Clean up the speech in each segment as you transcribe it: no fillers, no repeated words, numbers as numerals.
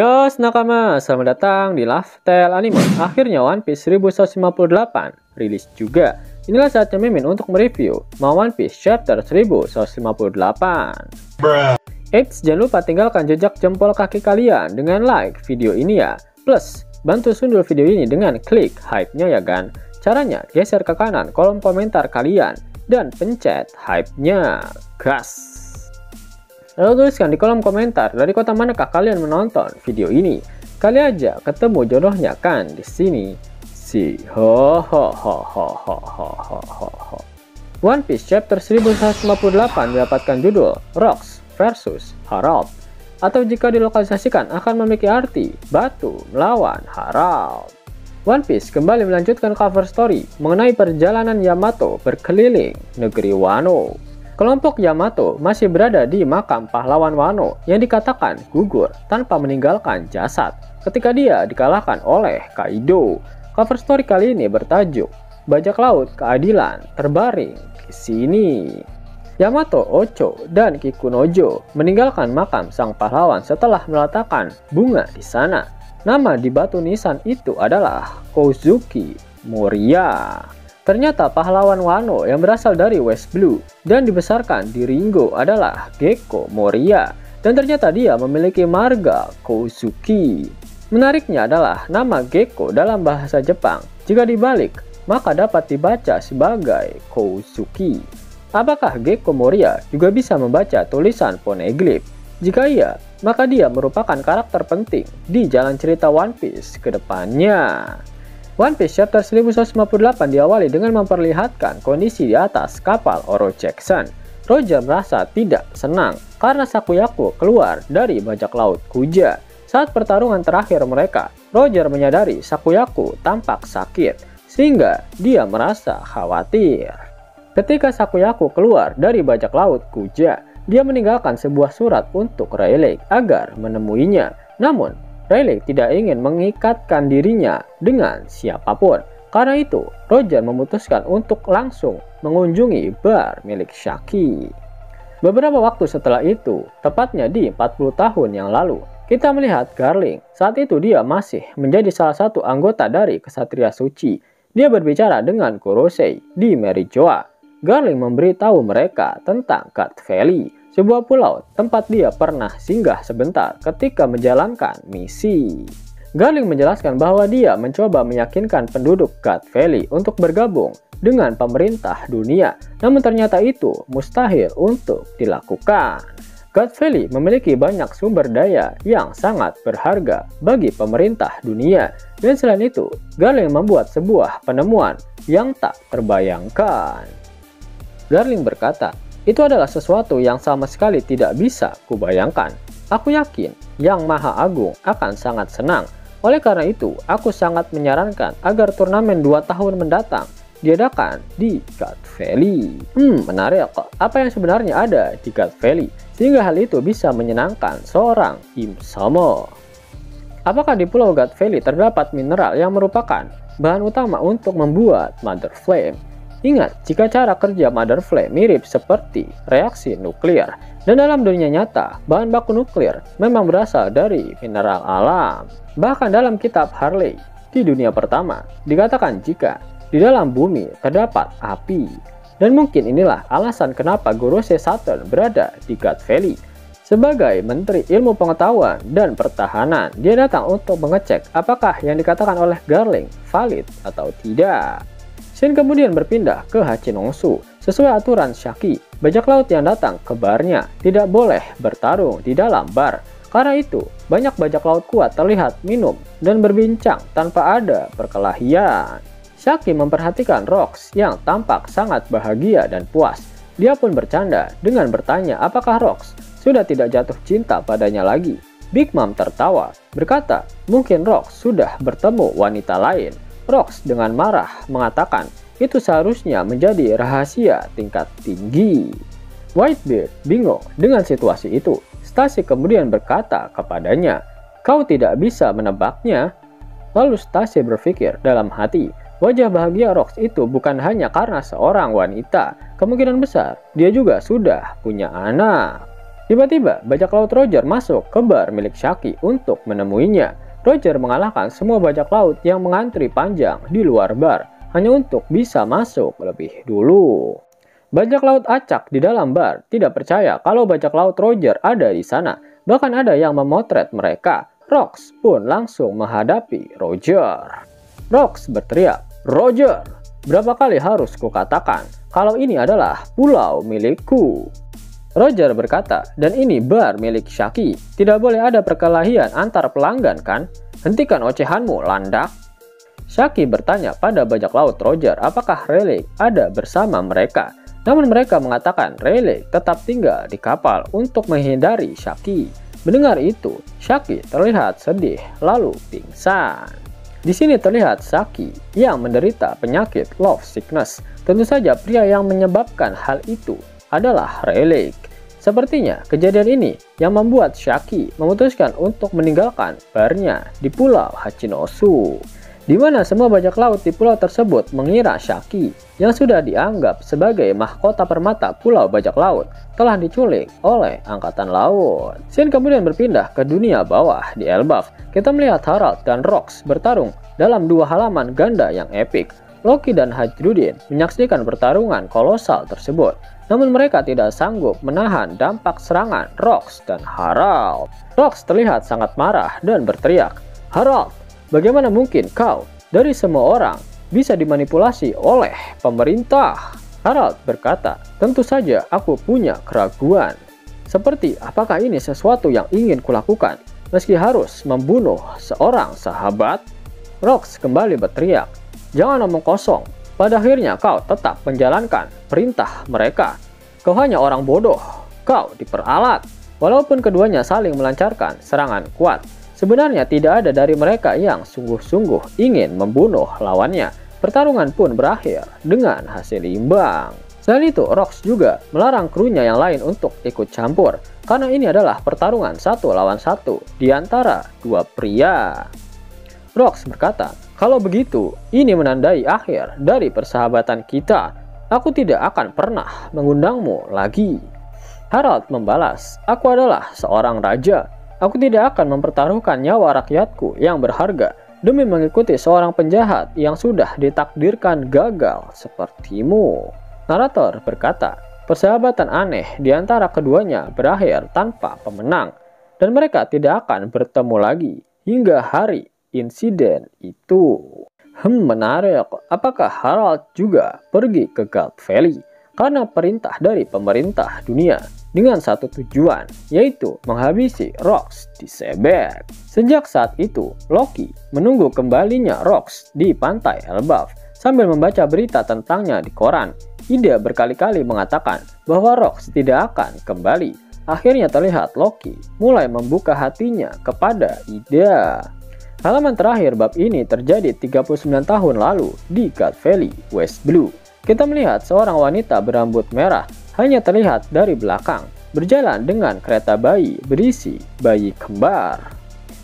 Yos nakama, selamat datang di Lifestyle Anime. Akhirnya One Piece 1158 rilis juga. Inilah saatnya Mimin untuk mereview One Piece Chapter 1158. Eits, jangan lupa tinggalkan jejak jempol kaki kalian dengan like video ini ya. Plus, bantu sundul video ini dengan klik hype-nya ya kan. Caranya, geser ke kanan kolom komentar kalian dan pencet hype-nya. Gas! Lalu tuliskan di kolom komentar dari kota manakah kalian menonton video ini. Kali aja ketemu jodohnya kan di sini. Ho. One Piece Chapter 1158 mendapatkan judul Rocks versus Harald, atau jika dilokalisasikan akan memiliki arti batu melawan Harald. One Piece kembali melanjutkan cover story mengenai perjalanan Yamato berkeliling negeri Wano. Kelompok Yamato masih berada di makam pahlawan Wano yang dikatakan gugur tanpa meninggalkan jasad ketika dia dikalahkan oleh Kaido. Cover story kali ini bertajuk Bajak Laut Keadilan terbaring di sini. Yamato, Ocho, dan Kikunojo meninggalkan makam sang pahlawan setelah meletakkan bunga di sana. Nama di batu nisan itu adalah Kozuki Moria. Ternyata pahlawan Wano yang berasal dari West Blue dan dibesarkan di Ringo adalah Gekko Moria, dan ternyata dia memiliki marga Kozuki. Menariknya adalah nama Gekko dalam bahasa Jepang jika dibalik maka dapat dibaca sebagai Kozuki. Apakah Gekko Moria juga bisa membaca tulisan poneglyph? Jika iya, maka dia merupakan karakter penting di jalan cerita One Piece ke depannya. One Piece Chapter 1158 diawali dengan memperlihatkan kondisi di atas kapal Oro Jackson. Roger merasa tidak senang karena Sakuyaku keluar dari bajak laut Kuja. Saat pertarungan terakhir mereka, Roger menyadari Sakuyaku tampak sakit, sehingga dia merasa khawatir. Ketika Sakuyaku keluar dari bajak laut Kuja, dia meninggalkan sebuah surat untuk Rayleigh agar menemuinya. Namun, Rayleigh tidak ingin mengikatkan dirinya dengan siapapun. Karena itu, Roger memutuskan untuk langsung mengunjungi bar milik Shaki. Beberapa waktu setelah itu, tepatnya di 40 tahun yang lalu, kita melihat Garling. Saat itu dia masih menjadi salah satu anggota dari Kesatria Suci. Dia berbicara dengan Kurosei di Merijoa. Garling memberitahu mereka tentang God Valley, sebuah pulau tempat dia pernah singgah sebentar ketika menjalankan misi. Garling menjelaskan bahwa dia mencoba meyakinkan penduduk God Valley untuk bergabung dengan pemerintah dunia, namun ternyata itu mustahil untuk dilakukan. God Valley memiliki banyak sumber daya yang sangat berharga bagi pemerintah dunia, dan selain itu, Garling membuat sebuah penemuan yang tak terbayangkan. Garling berkata, "Itu adalah sesuatu yang sama sekali tidak bisa kubayangkan. Aku yakin Yang Maha Agung akan sangat senang. Oleh karena itu, aku sangat menyarankan agar turnamen 2 tahun mendatang diadakan di God Valley." Menarik kok. Apa yang sebenarnya ada di God Valley sehingga hal itu bisa menyenangkan seorang Im Somo? Apakah di Pulau God Valley terdapat mineral yang merupakan bahan utama untuk membuat Mother Flame? Ingat, jika cara kerja Mother Flame mirip seperti reaksi nuklir, dan dalam dunia nyata, bahan baku nuklir memang berasal dari mineral alam. Bahkan dalam kitab Harley, di dunia pertama, dikatakan jika di dalam bumi terdapat api. Dan mungkin inilah alasan kenapa Gorosei Saturn berada di God Valley. Sebagai Menteri Ilmu Pengetahuan dan Pertahanan, dia datang untuk mengecek apakah yang dikatakan oleh Garling valid atau tidak. Shin kemudian berpindah ke Hachinosu. Sesuai aturan Shaki, bajak laut yang datang ke barnya tidak boleh bertarung di dalam bar. Karena itu, banyak bajak laut kuat terlihat minum dan berbincang tanpa ada perkelahian. Shaki memperhatikan Rocks yang tampak sangat bahagia dan puas. Dia pun bercanda dengan bertanya apakah Rocks sudah tidak jatuh cinta padanya lagi. Big Mom tertawa, berkata mungkin Rocks sudah bertemu wanita lain. Rocks dengan marah mengatakan itu seharusnya menjadi rahasia tingkat tinggi. Whitebeard bingung dengan situasi itu. Stacy kemudian berkata kepadanya, "Kau tidak bisa menebaknya?" Lalu Stacy berpikir dalam hati, wajah bahagia Rocks itu bukan hanya karena seorang wanita. Kemungkinan besar dia juga sudah punya anak. Tiba-tiba, bajak laut Roger masuk ke bar milik Shaki untuk menemuinya. Roger mengalahkan semua bajak laut yang mengantri panjang di luar bar, hanya untuk bisa masuk lebih dulu. Bajak laut acak di dalam bar tidak percaya kalau bajak laut Roger ada di sana. Bahkan ada yang memotret mereka. Rox pun langsung menghadapi Roger. Rox berteriak, "Roger, berapa kali harus kukatakan kalau ini adalah pulau milikku?" Roger berkata, "Dan ini bar milik Shaki. Tidak boleh ada perkelahian antar pelanggan kan? Hentikan ocehanmu, landak." Shaki bertanya pada bajak laut Roger apakah Rayleigh ada bersama mereka. Namun mereka mengatakan Rayleigh tetap tinggal di kapal untuk menghindari Shaki. Mendengar itu, Shaki terlihat sedih lalu pingsan. Di sini terlihat Shaki yang menderita penyakit love sickness. Tentu saja pria yang menyebabkan hal itu adalah Rayleigh. Sepertinya kejadian ini yang membuat Shaki memutuskan untuk meninggalkan barnya di Pulau Hachinosu, di mana semua bajak laut di pulau tersebut mengira Shaki yang sudah dianggap sebagai mahkota permata pulau bajak laut telah diculik oleh angkatan laut. Scene kemudian berpindah ke dunia bawah di Elbaf. Kita melihat Harald dan Rox bertarung dalam dua halaman ganda yang epik. Loki dan Hajrudin menyaksikan pertarungan kolosal tersebut. Namun mereka tidak sanggup menahan dampak serangan Rox dan Harald. Rox terlihat sangat marah dan berteriak, "Harald, bagaimana mungkin kau dari semua orang bisa dimanipulasi oleh pemerintah?" Harald berkata, "Tentu saja aku punya keraguan. Seperti apakah ini sesuatu yang ingin kulakukan meski harus membunuh seorang sahabat?" Rox kembali berteriak, "Jangan omong kosong. Pada akhirnya kau tetap menjalankan perintah mereka. Kau hanya orang bodoh. Kau diperalat." Walaupun keduanya saling melancarkan serangan kuat, sebenarnya tidak ada dari mereka yang sungguh-sungguh ingin membunuh lawannya. Pertarungan pun berakhir dengan hasil imbang. Selain itu, Rox juga melarang krunya yang lain untuk ikut campur, karena ini adalah pertarungan 1 lawan 1 di antara dua pria. Rox berkata, "Kalau begitu, ini menandai akhir dari persahabatan kita. Aku tidak akan pernah mengundangmu lagi." Harald membalas, "Aku adalah seorang raja. Aku tidak akan mempertaruhkan nyawa rakyatku yang berharga demi mengikuti seorang penjahat yang sudah ditakdirkan gagal sepertimu." Narator berkata, persahabatan aneh di antara keduanya berakhir tanpa pemenang, dan mereka tidak akan bertemu lagi hingga hari insiden itu. Menarik. Apakah Harald juga pergi ke God Valley karena perintah dari pemerintah dunia dengan satu tujuan, yaitu menghabisi Rox di Sebek? Sejak saat itu, Loki menunggu kembalinya Rox di pantai Elbaf sambil membaca berita tentangnya di koran. Ida berkali-kali mengatakan bahwa Rox tidak akan kembali. Akhirnya terlihat Loki mulai membuka hatinya kepada Ida. Halaman terakhir bab ini terjadi 39 tahun lalu di God Valley, West Blue. Kita melihat seorang wanita berambut merah hanya terlihat dari belakang, berjalan dengan kereta bayi berisi bayi kembar.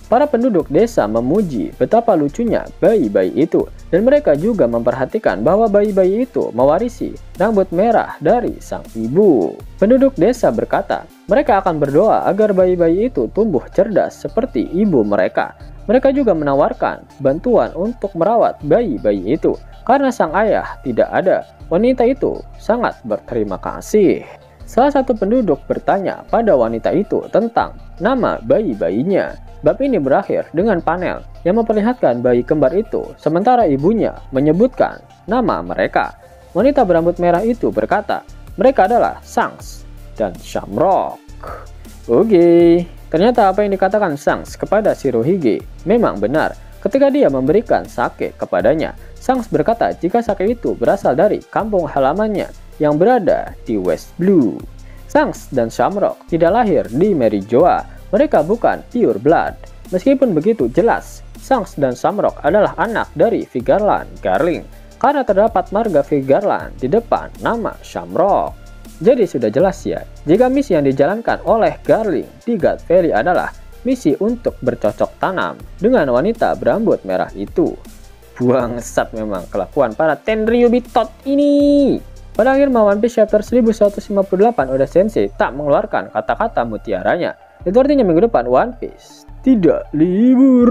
Para penduduk desa memuji betapa lucunya bayi-bayi itu, dan mereka juga memperhatikan bahwa bayi-bayi itu mewarisi rambut merah dari sang ibu. Penduduk desa berkata, mereka akan berdoa agar bayi-bayi itu tumbuh cerdas seperti ibu mereka. Mereka juga menawarkan bantuan untuk merawat bayi-bayi itu karena sang ayah tidak ada. Wanita itu sangat berterima kasih. Salah satu penduduk bertanya pada wanita itu tentang nama bayi-bayinya. Bab ini berakhir dengan panel yang memperlihatkan bayi kembar itu, sementara ibunya menyebutkan nama mereka. Wanita berambut merah itu berkata, mereka adalah Shanks dan Shamrock. Oke. Ternyata apa yang dikatakan Shanks kepada Shirohige memang benar. Ketika dia memberikan sake kepadanya, Shanks berkata jika sake itu berasal dari kampung halamannya yang berada di West Blue. Shanks dan Shamrock tidak lahir di Merijoa. Mereka bukan pure blood. Meskipun begitu jelas, Shanks dan Shamrock adalah anak dari Vigarland Garling, karena terdapat marga Vigarland di depan nama Shamrock. Jadi sudah jelas ya, jika misi yang dijalankan oleh Garling di God Valley adalah misi untuk bercocok tanam dengan wanita berambut merah itu. Bangsat memang kelakuan para Tenryubitot ini. Pada akhirnya One Piece chapter 1158 Oda Sensei tak mengeluarkan kata-kata mutiaranya. Itu artinya minggu depan One Piece tidak libur.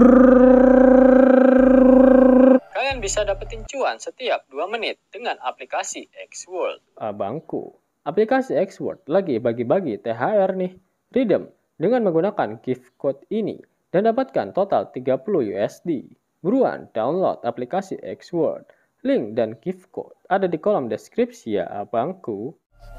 Kalian bisa dapetin cuan setiap 2 menit dengan aplikasi X-World. Abangku, aplikasi X-World lagi bagi-bagi THR nih. Redeem dengan menggunakan gift code ini dan dapatkan total 30 USD. Buruan download aplikasi X-World. Link dan gift code ada di kolom deskripsi ya abangku.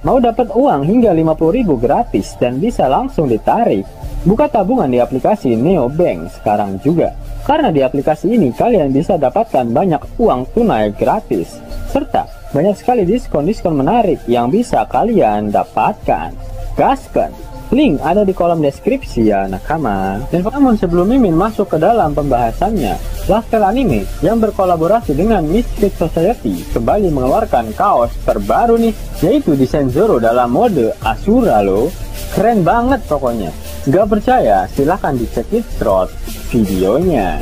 Mau dapat uang hingga 50.000 gratis dan bisa langsung ditarik? Buka tabungan di aplikasi Neobank sekarang juga. Karena di aplikasi ini kalian bisa dapatkan banyak uang tunai gratis. Serta banyak sekali diskon-diskon menarik yang bisa kalian dapatkan. Gaskan! Link ada di kolom deskripsi ya nakama. Dan namun sebelum Mimin masuk ke dalam pembahasannya, Laskar Anime yang berkolaborasi dengan Misfit Society kembali mengeluarkan kaos terbaru nih, yaitu desain Zoro dalam mode Asura loh. Keren banget pokoknya. Gak percaya? Silahkan dicek Thread videonya.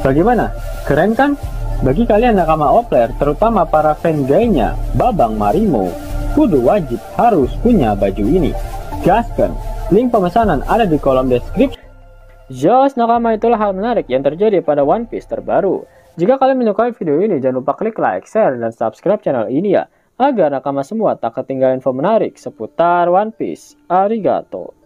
Bagaimana? Keren kan? Bagi kalian nakama Opler, terutama para fan gaynya Babang Marimo, kudu wajib harus punya baju ini. Gaskan! Link pemesanan ada di kolom deskripsi. Jos nakama, itulah hal menarik yang terjadi pada One Piece terbaru. Jika kalian menyukai video ini, jangan lupa klik like, share, dan subscribe channel ini ya, agar nakama semua tak ketinggalan info menarik seputar One Piece. Arigato.